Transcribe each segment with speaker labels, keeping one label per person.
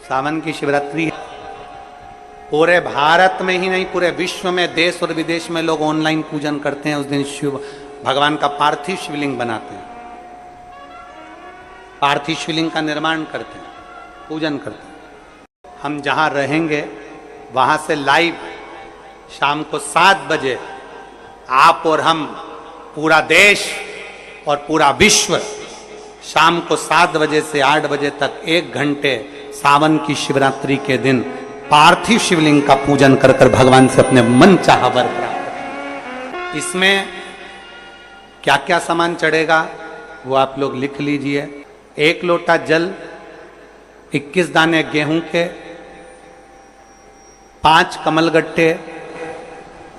Speaker 1: सावन की शिवरात्रि पूरे भारत में ही नहीं, पूरे विश्व में, देश और विदेश में लोग ऑनलाइन पूजन करते हैं। उस दिन शिव भगवान का पार्थिव शिवलिंग बनाते हैं, पार्थिव शिवलिंग का निर्माण करते हैं, पूजन करते हैं। हम जहां रहेंगे वहां से लाइव शाम को 7 बजे आप और हम, पूरा देश और पूरा विश्व, शाम को 7 बजे से 8 बजे तक 1 घंटे सावन की शिवरात्रि के दिन पार्थिव शिवलिंग का पूजन कर कर भगवान से अपने मन चाहा वर प्राप्त करें। इसमें क्या क्या सामान चढ़ेगा वो आप लोग लिख लीजिए। 1 लोटा जल, 21 दाने गेहूं के, 5 कमलगट्टे,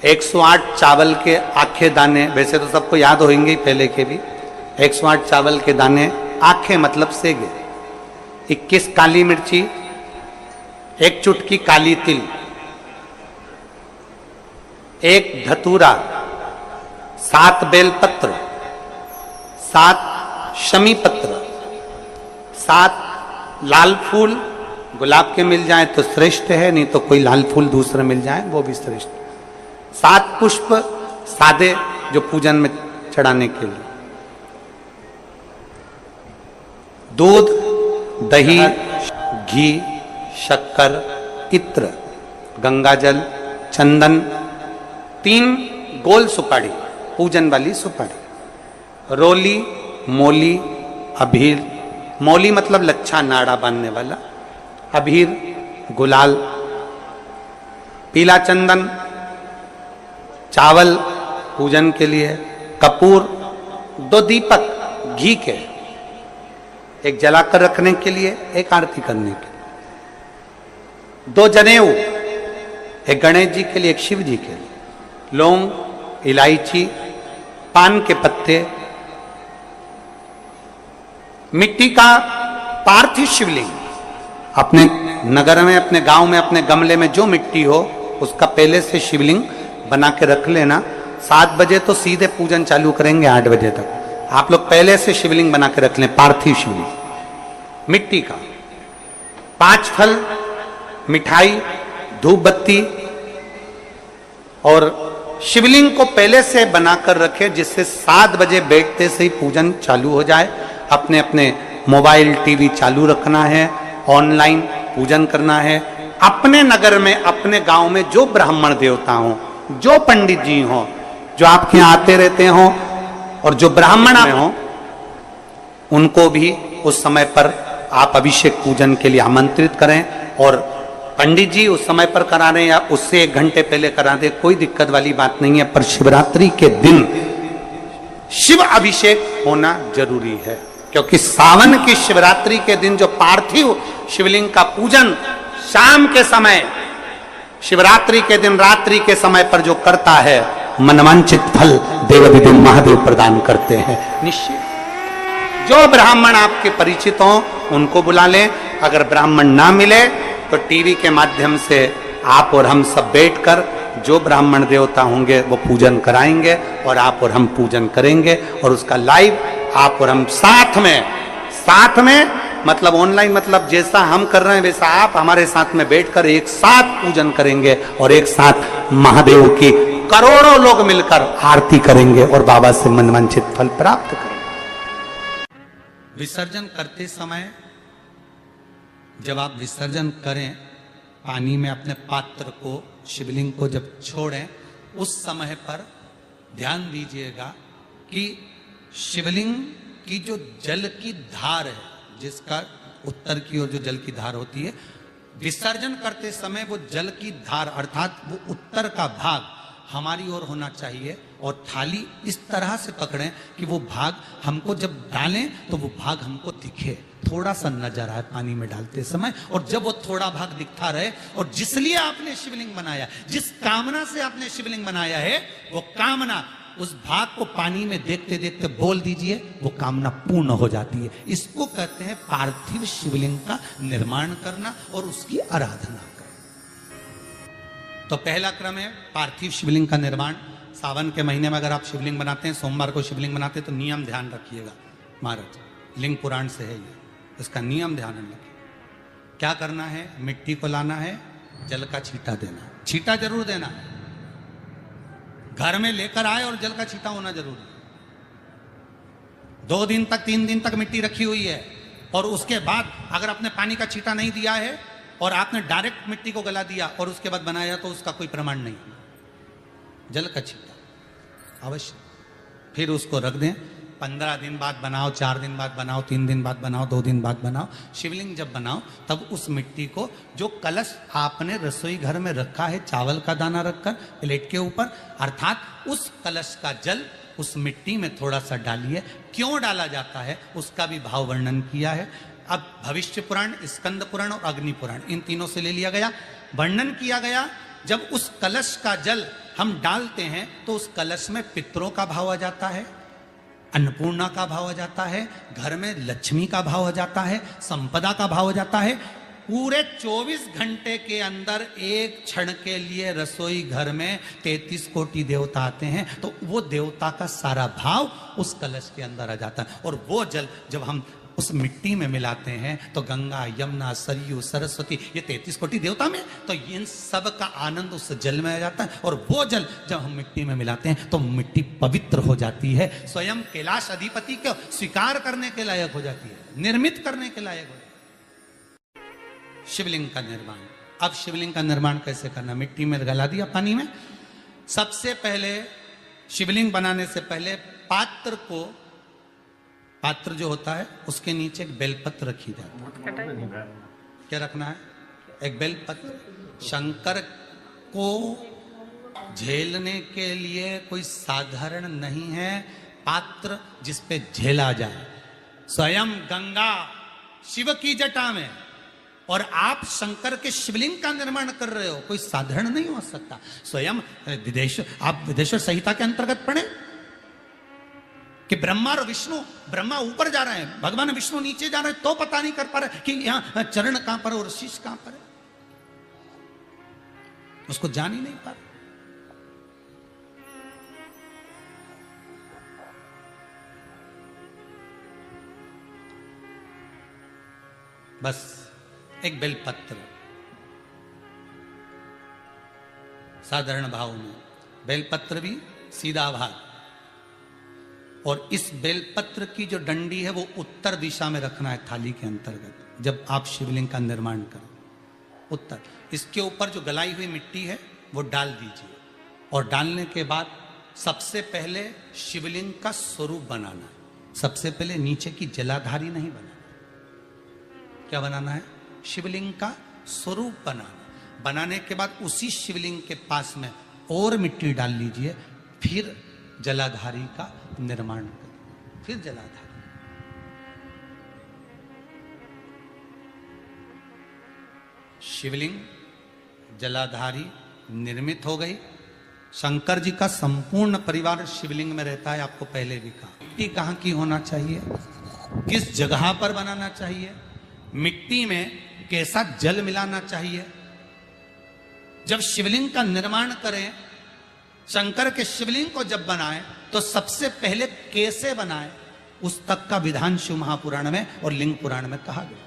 Speaker 1: 108 चावल के आखे दाने, वैसे तो सबको याद होंगे ही पहले के भी। 108 चावल के दाने, आखे मतलब सेगे, 21 काली मिर्ची, 1 चुटकी काली तिल, 1 धतूरा, 7 बेलपत्र, 7 शमी पत्र, 7 लाल फूल, गुलाब के मिल जाए तो श्रेष्ठ है, नहीं तो कोई लाल फूल दूसरा मिल जाए वो भी श्रेष्ठ। 7 पुष्प सादे जो पूजन में चढ़ाने के लिए, दूध, दही, घी, शक्कर, इत्र, गंगाजल, चंदन, 3 गोल सुपारी, पूजन वाली सुपारी, रोली, मोली, अभीर, मोली मतलब लच्छा नाड़ा बांधने वाला, अभीर, गुलाल, पीला चंदन, चावल पूजन के लिए, कपूर, 2 दीपक घी के, 1 जलाकर रखने के लिए, 1 आरती करने के लिए, 2 जनेऊ, 1 गणेश जी के लिए, 1 शिव जी के लिए, लौंग, इलायची, पान के पत्ते, मिट्टी का पार्थिव शिवलिंग। अपने नगर में, अपने गांव में, अपने गमले में जो मिट्टी हो उसका पहले से शिवलिंग बना के रख लेना। 7 बजे तो सीधे पूजन चालू करेंगे, 8 बजे तक आप लोग पहले से शिवलिंग बना के रख लें, पार्थिव शिवलिंग मिट्टी का। 5 फल, मिठाई, धूप बत्ती, और शिवलिंग को पहले से बनाकर रखें जिससे 7 बजे बैठते से ही पूजन चालू हो जाए। अपने अपने मोबाइल, टीवी चालू रखना है, ऑनलाइन पूजन करना है। अपने नगर में, अपने गांव में जो ब्राह्मण देवता हों, जो पंडित जी हों, जो आपके यहाँ आते रहते हों, और जो ब्राह्मण हों, उनको भी उस समय पर आप अभिषेक पूजन के लिए आमंत्रित करें। और पंडित जी उस समय पर करा रहे या उससे 1 घंटे पहले करा दे, कोई दिक्कत वाली बात नहीं है। पर शिवरात्रि के दिन शिव अभिषेक होना जरूरी है, क्योंकि सावन की शिवरात्रि के दिन जो पार्थिव शिवलिंग का पूजन शाम के समय, शिवरात्रि के दिन रात्रि के समय पर जो करता है, मनवांचित फल देवाधिदेव महादेव प्रदान करते हैं निश्चित। जो ब्राह्मण आपके परिचित हों उनको बुला लें। अगर ब्राह्मण ना मिले तो टीवी के माध्यम से आप और हम सब बैठकर जो ब्राह्मण देवता होंगे वो पूजन कराएंगे, और आप और हम पूजन करेंगे, और उसका लाइव आप और हम साथ में मतलब ऑनलाइन, मतलब जैसा हम कर रहे हैं वैसा आप हमारे साथ में बैठकर एक साथ पूजन करेंगे, और एक साथ महादेव की करोड़ों लोग मिलकर आरती करेंगे और बाबा से मनवांछित फल प्राप्त करेंगे। विसर्जन करते समय जब आप विसर्जन करें, पानी में अपने पात्र को, शिवलिंग को जब छोड़ें, उस समय पर ध्यान दीजिएगा कि शिवलिंग की जो जल की धार है, जिसका उत्तर की ओर जो जल की धार होती है, विसर्जन करते समय वो जल की धार अर्थात वो उत्तर का भाग हमारी ओर होना चाहिए, और थाली इस तरह से पकड़ें कि वो भाग हमको जब डालें तो वो भाग हमको दिखे, थोड़ा सा नजर आए पानी में डालते समय। और जब वो थोड़ा भाग दिखता रहे, और जिसलिए आपने शिवलिंग बनाया, जिस कामना से आपने शिवलिंग बनाया है, वो कामना उस भाग को पानी में देखते देखते बोल दीजिए, वो कामना पूर्ण हो जाती है। इसको कहते हैं पार्थिव शिवलिंग का निर्माण करना और उसकी आराधना करना। तो पहला क्रम है पार्थिव शिवलिंग का निर्माण। सावन के महीने में अगर आप शिवलिंग बनाते हैं, सोमवार को शिवलिंग बनाते हैं, तो नियम ध्यान रखिएगा महाराज, लिंग पुराण से है ये, इसका नियम ध्यान रखिए। क्या करना है? मिट्टी को लाना है, जल का छींटा देना, छींटा जरूर देना, घर में लेकर आए और जल का छींटा होना जरूरी है। 2 दिन तक 3 दिन तक मिट्टी रखी हुई है और उसके बाद अगर आपने पानी का छींटा नहीं दिया है और आपने डायरेक्ट मिट्टी को गला दिया और उसके बाद बनाया तो उसका कोई प्रमाण नहीं। जल का छींटा अवश्य, फिर उसको रख दें। 15 दिन बाद बनाओ, 4 दिन बाद बनाओ, 3 दिन बाद बनाओ, 2 दिन बाद बनाओ। शिवलिंग जब बनाओ तब उस मिट्टी को, जो कलश आपने रसोई घर में रखा है चावल का दाना रखकर प्लेट के ऊपर, अर्थात उस कलश का जल उस मिट्टी में थोड़ा सा डालिए। क्यों डाला जाता है उसका भी भाव वर्णन किया है। अब भविष्य पुराण, स्कंद पुराण और अग्नि पुराण, इन तीनों से ले लिया गया। वर्णन किया गया जब उस कलश का जल हम डालते हैं तो उस कलश में पितरों का भाव आ जाता है, अन्नपूर्णा का भाव आ जाता है, घर में लक्ष्मी का भाव आ जाता है, संपदा का भाव आ जाता है। पूरे 24 घंटे के अंदर एक क्षण के लिए रसोई घर में 33 कोटि देवता आते हैं, तो वो देवता का सारा भाव उस कलश के अंदर आ जाता है। और वो जल जब हम उस मिट्टी में मिलाते हैं तो गंगा, यमुना, सरयू, सरस्वती, ये 33 कोटि देवता में, तो इन सब का आनंद उस जल में आ जाता है। और वो जल जब हम मिट्टी में मिलाते हैं तो मिट्टी पवित्र हो जाती है, स्वयं कैलाश अधिपति को स्वीकार करने के लायक हो जाती है, निर्मित करने के लायक हो जाती है। शिवलिंग का निर्माण। अब शिवलिंग का निर्माण कैसे करना? मिट्टी में गला दिया पानी में। सबसे पहले शिवलिंग बनाने से पहले पात्र जो होता है उसके नीचे एक बेलपत्र रखी जाती है। क्या रखना है? एक बेलपत्र। शंकर को झेलने के लिए कोई साधारण नहीं है पात्र जिसपे झेला जाए। स्वयं गंगा शिव की जटा में और आप शंकर के शिवलिंग का निर्माण कर रहे हो, कोई साधारण नहीं हो सकता। स्वयं आप विदेश्वर संहिता के अंतर्गत पढ़े कि ब्रह्मा और विष्णु, ब्रह्मा ऊपर जा रहे हैं, भगवान विष्णु नीचे जा रहे हैं, तो पता नहीं कर पा रहे कि यहां चरण कहां पर और शीश कहां पर है, उसको जान ही नहीं पा रहे। बस एक बेलपत्र साधारण भाव में, बेलपत्र भी सीधा भाग, और इस बेलपत्र की जो डंडी है वो उत्तर दिशा में रखना है थाली के अंतर्गत। जब आप शिवलिंग का निर्माण करें उत्तर, इसके ऊपर जो गलाई हुई मिट्टी है वो डाल दीजिए। और डालने के बाद सबसे पहले शिवलिंग का स्वरूप बनाना है। सबसे पहले नीचे की जलाधारी नहीं बनाना। क्या बनाना है? शिवलिंग का स्वरूप बनाना। बनाने के बाद उसी शिवलिंग के पास में और मिट्टी डाल लीजिए, फिर जलाधारी का निर्माण करिए। फिर जलाधारी, शिवलिंग जलाधारी निर्मित हो गई। शंकर जी का संपूर्ण परिवार शिवलिंग में रहता है। आपको पहले भी कहा, मिट्टी कहाँ की होना चाहिए, किस जगह पर बनाना चाहिए, मिट्टी में कैसा जल मिलाना चाहिए। जब शिवलिंग का निर्माण करें, शंकर के शिवलिंग को जब बनाएं तो सबसे पहले कैसे बनाएं, उस तक का विधान शिव महापुराण में और लिंग पुराण में कहा गया।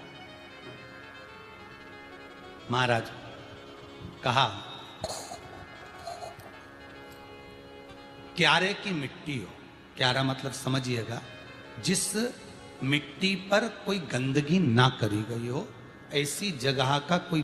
Speaker 1: महाराज कहा, क्यारे की मिट्टी हो, क्यारा मतलब समझिएगा जिस मिट्टी पर कोई गंदगी ना करी गई हो, ऐसी जगह का कोई